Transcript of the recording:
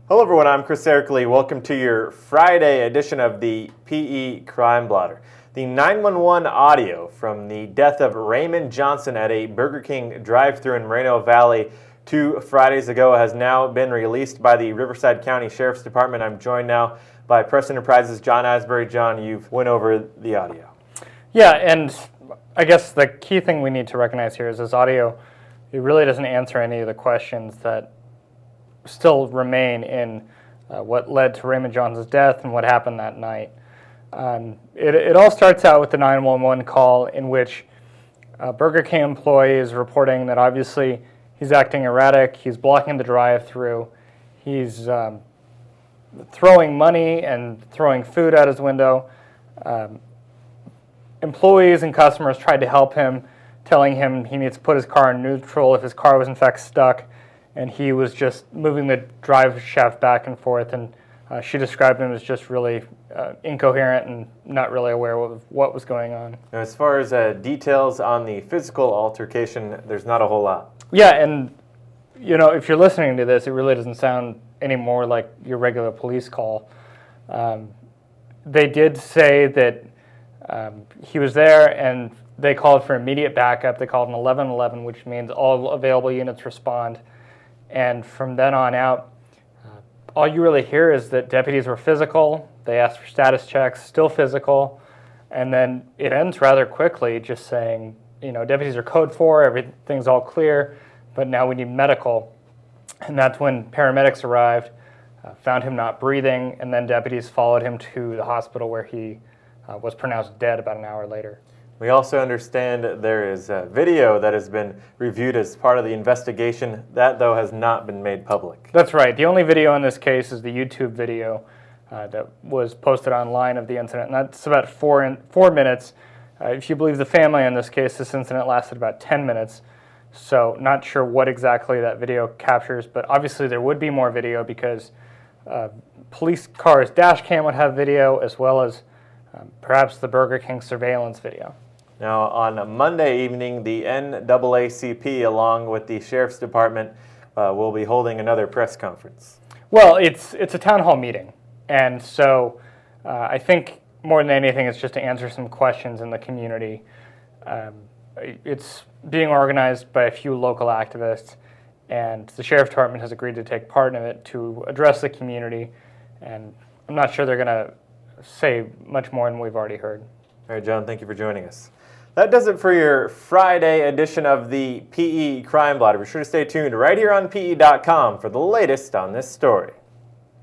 Hello everyone, I'm Chris Erkley. Welcome to your Friday edition of the PE Crime Blotter. The 911 audio from the death of Raymond Johnson at a Burger King drive-thru in Moreno Valley 2 Fridays ago has now been released by the Riverside County Sheriff's Department. I'm joined now by Press Enterprises' John Asbury. John, you've went over the audio. Yeah, and I guess the key thing we need to recognize here is this audio, it really doesn't answer any of the questions that still remain in what led to Raymond Johnson's death and what happened that night. It all starts out with the 911 call in which a Burger King employee is reporting that obviously he's acting erratic, he's blocking the drive-thru, he's throwing money and throwing food out his window. Employees and customers tried to help him, telling him he needs to put his car in neutral if his car was in fact stuck, and he was just moving the drive shaft back and forth, and she described him as just really incoherent and not really aware of what was going on. Now, as far as details on the physical altercation, there's not a whole lot. Yeah, and you know, if you're listening to this, it really doesn't sound any more like your regular police call. They did say that he was there and they called for immediate backup. They called an 1111, which means all available units respond. And from then on out, all you really hear is that deputies were physical. They asked for status checks, still physical. And then it ends rather quickly, just saying, you know, deputies are code 4, everything's all clear, but now we need medical. And that's when paramedics arrived, found him not breathing, and then deputies followed him to the hospital where he was pronounced dead about an hour later. We also understand there is video that has been reviewed as part of the investigation. That, though, has not been made public. That's right. The only video in this case is the YouTube video that was posted online of the incident, and that's about 4 minutes. If you believe the family in this case, this incident lasted about 10 minutes, so not sure what exactly that video captures, but obviously there would be more video because police cars' dash cam would have video, as well as perhaps the Burger King surveillance video. Now, on Monday evening, the NAACP, along with the Sheriff's Department, will be holding another press conference. Well, it's a town hall meeting, and so I think more than anything, it's just to answer some questions in the community. It's being organized by a few local activists, and the Sheriff's Department has agreed to take part in it to address the community, and I'm not sure they're going to say much more than we've already heard. All right, John, thank you for joining us. That does it for your Friday edition of the PE Crime Blotter. Be sure to stay tuned right here on PE.com for the latest on this story.